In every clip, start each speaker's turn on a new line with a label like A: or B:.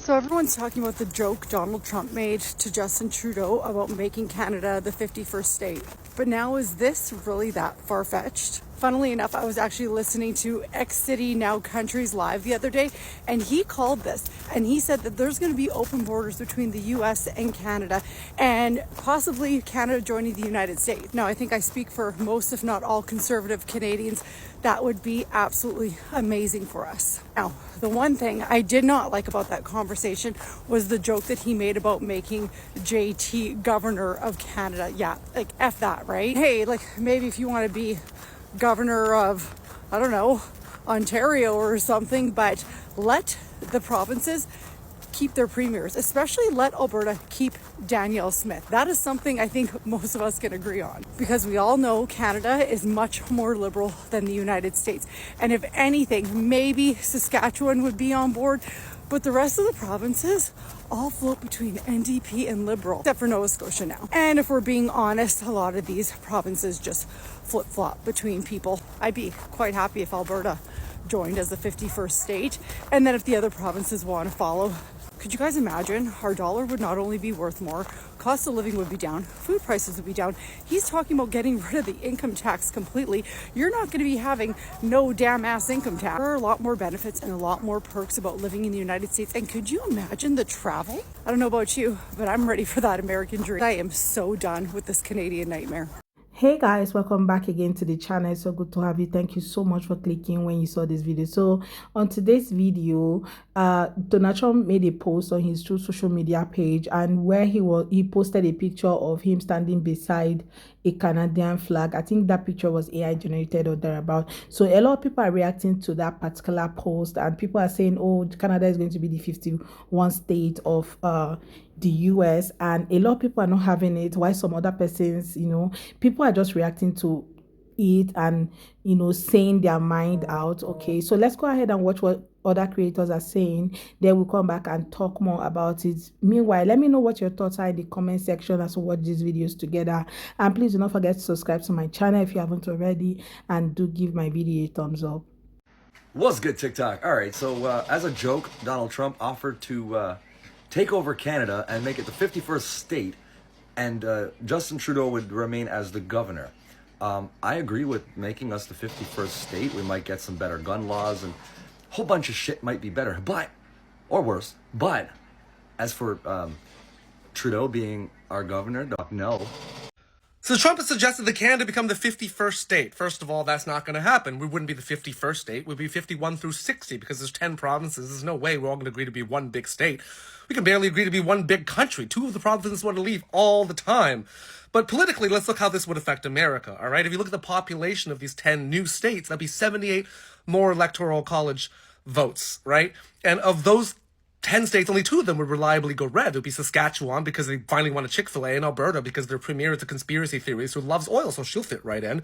A: So everyone's talking about the joke Donald Trump made to Justin Trudeau about making Canada the 51st state. But now, is this really that far-fetched? Funnily enough, I was actually listening to X City Now Countries Live the other day, and he called this, and he said that there's going to be open borders between the US and Canada, and possibly Canada joining the United States. Now, I think I speak for most, if not all, conservative Canadians. That would be absolutely amazing for us. Now, the one thing I did not like about that conversation was the joke that he made about making JT governor of Canada. Yeah, like F that, right? Hey, like maybe if you want to be governor of, I don't know, Ontario or something, but let the provinces keep their premiers, especially let Alberta keep Danielle Smith. That is something I think most of us can agree on, because we all know Canada is much more liberal than the United States. And if anything, maybe Saskatchewan would be on board, but the rest of the provinces all float between NDP and Liberal, except for Nova Scotia now. And if we're being honest, a lot of these provinces just flip-flop between people. I'd be quite happy if Alberta joined as the 51st state, and then if the other provinces want to follow. Could you guys imagine? Our dollar would not only be worth more, cost of living would be down, food prices would be down. He's talking about getting rid of the income tax completely. You're not going to be having no damn ass income tax. There are a lot more benefits and a lot more perks about living in the United States. And could you imagine the travel? I don't know about you, but I'm ready for that American dream. I am so done with this Canadian nightmare.
B: Hey guys, welcome back again to the channel. It's so good to have you. Thank you so much for clicking when you saw this video. So on today's video, Donald Trump made a post on his true social media page, and where he posted a picture of him standing beside a Canadian flag. I think that picture was AI generated or thereabout. So a lot of people are reacting to that particular post, and people are saying, oh, Canada is going to be the 51 state of the US, and a lot of people are not having it, while some other persons, people are just reacting to it and saying their mind out. Okay, so let's go ahead and watch what other creators are saying, then we'll come back and talk more about it. Meanwhile, let me know what your thoughts are in the comment section as we watch these videos together, and please do not forget to subscribe to my channel if you haven't already, and do give my video a thumbs up.
C: What's good, TikTok? All right, so as a joke, Donald Trump offered to take over Canada and make it the 51st state, and Justin Trudeau would remain as the governor. I agree with making us the 51st state. We might get some better gun laws, and a whole bunch of shit might be better, or worse. But as for Trudeau being our governor, no.
D: So Trump has suggested that Canada become the 51st state. First of all, that's not going to happen. We wouldn't be the 51st state. We'd be 51 through 60 because there's 10 provinces. There's no way we're all going to agree to be one big state. We can barely agree to be one big country. 2 of the provinces want to leave all the time. But politically, let's look how this would affect America, all right? If you look at the population of these 10 new states, that'd be 78 more electoral college votes, right? And of those 10 states, only 2 of them would reliably go red. It would be Saskatchewan because they finally want a Chick-fil-A, and Alberta because their premier is a conspiracy theorist who loves oil, so she'll fit right in.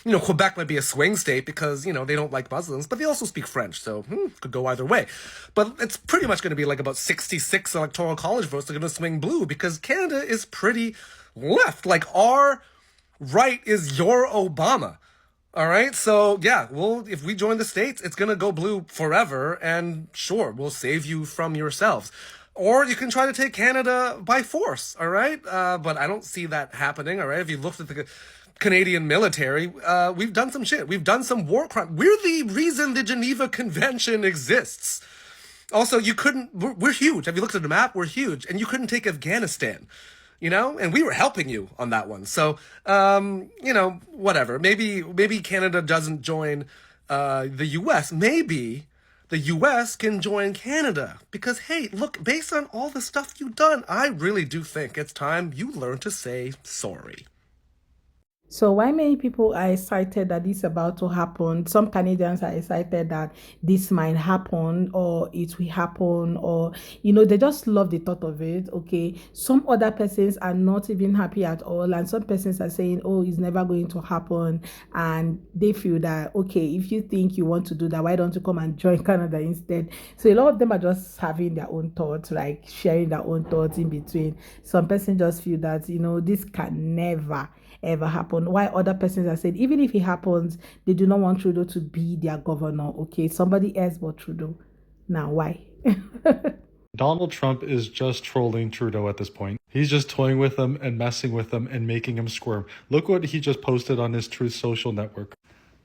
D: Quebec might be a swing state because, they don't like Muslims, but they also speak French, so could go either way. But it's pretty much going to be like about 66 electoral college votes that are going to swing blue because Canada is pretty left. Like, our right is your Obama. All right, so yeah, well, if we join the states, it's going to go blue forever, and sure, we'll save you from yourselves. Or you can try to take Canada by force, all right? But I don't see that happening, all right? If you looked at the Canadian military, we've done some shit. We've done some war crime. We're the reason the Geneva Convention exists. Also, we're huge. Have you looked at the map? We're huge, and you couldn't take Afghanistan. And we were helping you on that one. So, whatever. Maybe Canada doesn't join the U.S. Maybe the U.S. can join Canada. Because, hey, look, based on all the stuff you've done, I really do think it's time you learn to say sorry.
B: So why many people are excited that this is about to happen? Some Canadians are excited that this might happen, or it will happen, or, they just love the thought of it, okay? Some other persons are not even happy at all, and some persons are saying, oh, it's never going to happen, and they feel that, okay, if you think you want to do that, why don't you come and join Canada instead? So a lot of them are just having their own thoughts, like sharing their own thoughts in between. Some persons just feel that, this can never ever happen, while other persons are saying even if it happens, they do not want Trudeau to be their governor. Okay, somebody else but Trudeau. Now why?
E: Donald Trump is just trolling Trudeau at this point. He's just toying with him and messing with him and making him squirm. Look what he just posted on his Truth social network.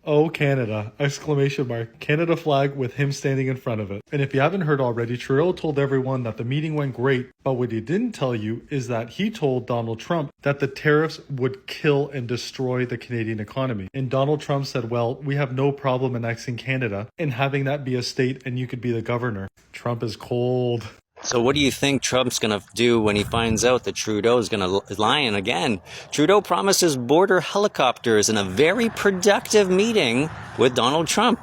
E: Oh, Canada! Exclamation mark. Canada flag with him standing in front of it. And if you haven't heard already, Trudeau told everyone that the meeting went great, but what he didn't tell you is that he told Donald Trump that the tariffs would kill and destroy the Canadian economy. And Donald Trump said, well, we have no problem annexing Canada and having that be a state and you could be the governor. Trump is cold.
F: So what do you think Trump's going to do when he finds out that Trudeau is going to lie again? Trudeau promises border helicopters in a very productive meeting with Donald Trump.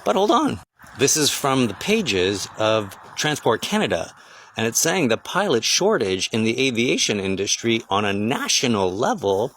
F: But hold on. This is from the pages of Transport Canada. And it's saying the pilot shortage in the aviation industry on a national level,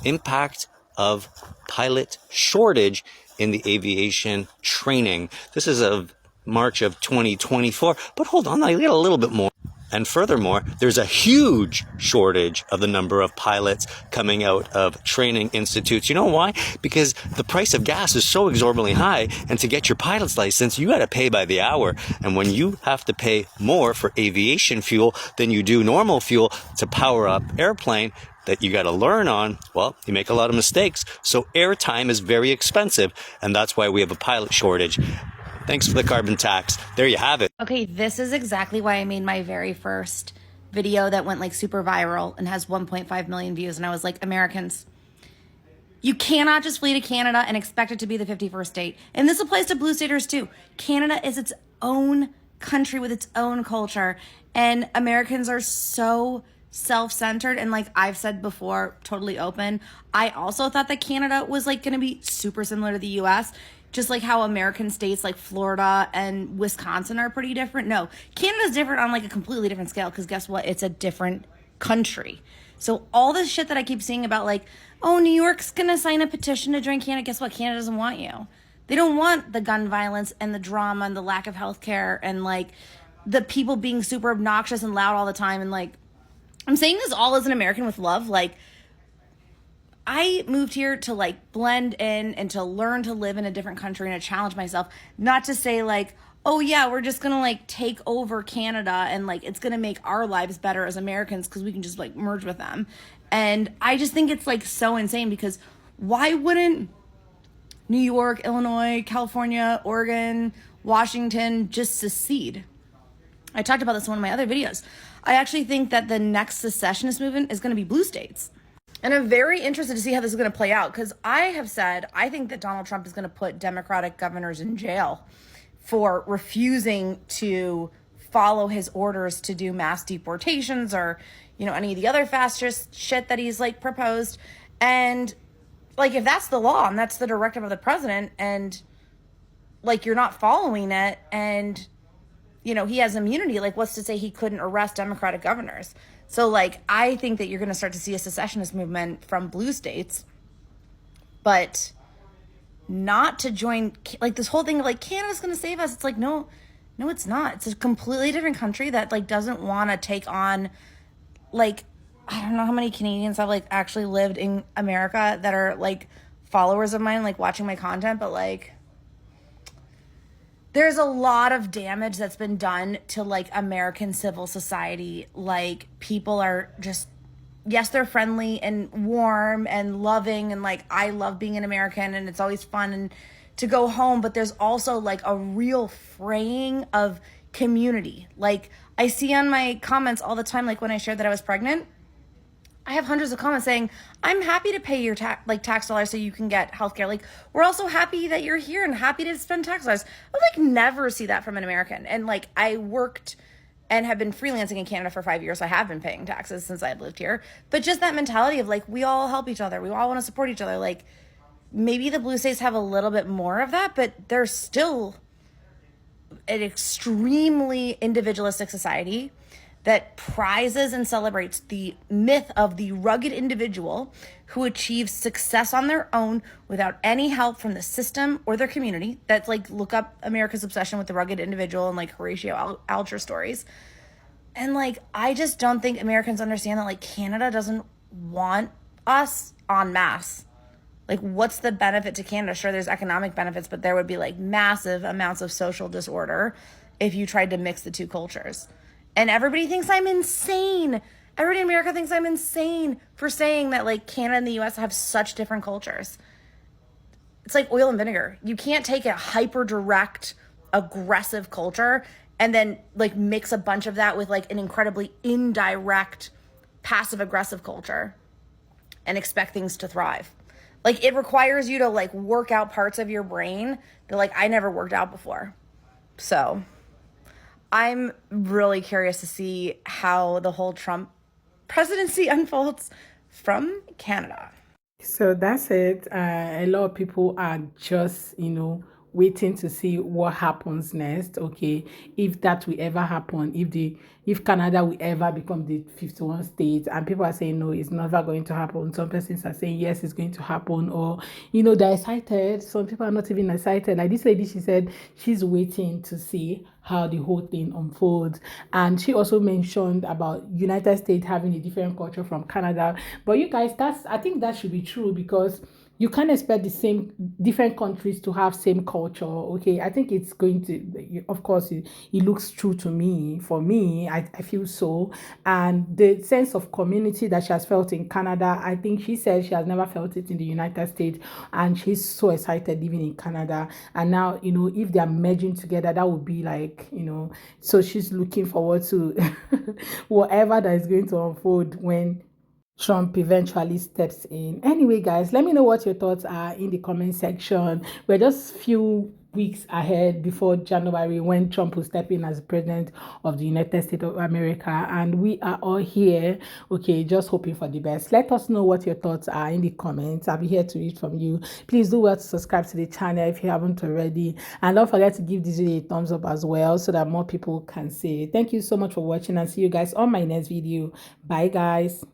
F: impact of pilot shortage in the aviation training. This is of March of 2024. But hold on, I get a little bit more. And furthermore, there's a huge shortage of the number of pilots coming out of training institutes. You know why? Because the price of gas is so exorbitantly high, and to get your pilot's license, you got to pay by the hour. And when you have to pay more for aviation fuel than you do normal fuel to power up airplane that you got to learn on, well, you make a lot of mistakes. So airtime is very expensive, and that's why we have a pilot shortage. Thanks for the carbon tax. There you have it.
G: Okay, this is exactly why I made my very first video that went like super viral and has 1.5 million views. And I was like, Americans, you cannot just flee to Canada and expect it to be the 51st state. And this applies to blue staters too. Canada is its own country with its own culture. And Americans are so self-centered. And like I've said before, totally open, I also thought that Canada was like going to be super similar to the US. Just like how American states like Florida and Wisconsin are pretty different. No, Canada's different on like a completely different scale because guess what? It's a different country. So all this shit that I keep seeing about like, oh, New York's going to sign a petition to join Canada. Guess what? Canada doesn't want you. They don't want the gun violence and the drama and the lack of healthcare and like the people being super obnoxious and loud all the time. And like, I'm saying this all as an American with love. Like, I moved here to like blend in and to learn to live in a different country and to challenge myself, not to say like, oh yeah, we're just gonna like take over Canada and like it's gonna make our lives better as Americans because we can just like merge with them. And I just think it's like so insane because why wouldn't New York, Illinois, California, Oregon, Washington just secede? I talked about this in one of my other videos. I actually think that the next secessionist movement is gonna be blue states. And I'm very interested to see how this is going to play out because I have said I think that Donald Trump is going to put Democratic governors in jail for refusing to follow his orders to do mass deportations or, you know, any of the other fascist shit that he's like proposed. And like, if that's the law and that's the directive of the president and like you're not following it and, you know, he has immunity, like what's to say he couldn't arrest Democratic governors? So, like, I think that you're going to start to see a secessionist movement from blue states, but not to join, like, this whole thing of, like, Canada's going to save us. It's like, no, it's not. It's a completely different country that, like, doesn't want to take on, like, I don't know how many Canadians have, like, actually lived in America that are, like, followers of mine, like, watching my content, but, like, there's a lot of damage that's been done to like American civil society. Like people are just, yes, they're friendly and warm and loving. And like, I love being an American and it's always fun and to go home. But there's also like a real fraying of community. Like I see on my comments all the time, like when I shared that I was pregnant, I have hundreds of comments saying, I'm happy to pay your tax dollars so you can get healthcare. Like, we're also happy that you're here and happy to spend tax dollars. I like never see that from an American. And like, I worked and have been freelancing in Canada for 5 years. So I have been paying taxes since I've lived here. But just that mentality of like, we all help each other. We all want to support each other. Like, maybe the blue states have a little bit more of that, but they're still an extremely individualistic society that prizes and celebrates the myth of the rugged individual who achieves success on their own without any help from the system or their community. That's like, look up America's obsession with the rugged individual and like Horatio Alger stories. And like, I just don't think Americans understand that like Canada doesn't want us en masse. Like, what's the benefit to Canada? Sure, there's economic benefits, but there would be like massive amounts of social disorder if you tried to mix the two cultures. And everybody thinks I'm insane. Everybody in America thinks I'm insane for saying that like Canada and the US have such different cultures. It's like oil and vinegar. You can't take a hyper direct, aggressive culture and then like mix a bunch of that with like an incredibly indirect, passive aggressive culture and expect things to thrive. Like it requires you to like work out parts of your brain that like I never worked out before. So I'm really curious to see how the whole Trump presidency unfolds from Canada.
B: So that's it. A lot of people are just, waiting to see what happens next. Okay, if that will ever happen, if Canada will ever become the 51 states, and people are saying no, it's never going to happen. Some persons are saying yes, it's going to happen, or they're excited. Some people are not even excited. Like this lady, she said she's waiting to see how the whole thing unfolds, and she also mentioned about United States having a different culture from Canada. But you guys, I think that should be true, because you can't expect the same different countries to have same culture. Okay, I think it's going to, of course, it looks true to me. For me, I feel so. And the sense of community that she has felt in Canada, I think she said she has never felt it in the United States, and she's so excited living in Canada. And now, if they are merging together, that would be like, so she's looking forward to whatever that is going to unfold when Trump eventually steps in. Anyway, guys, let me know what your thoughts are in the comment section. We're just few weeks ahead before January, when Trump will step in as president of the United States of America, and we are all here, okay, just hoping for the best. Let us know what your thoughts are in the comments. I'll be here to read from you. Please do well to subscribe to the channel if you haven't already, and don't forget to give this video a thumbs up as well, so that more people can see it. Thank you so much for watching, and see you guys on my next video. Bye, guys.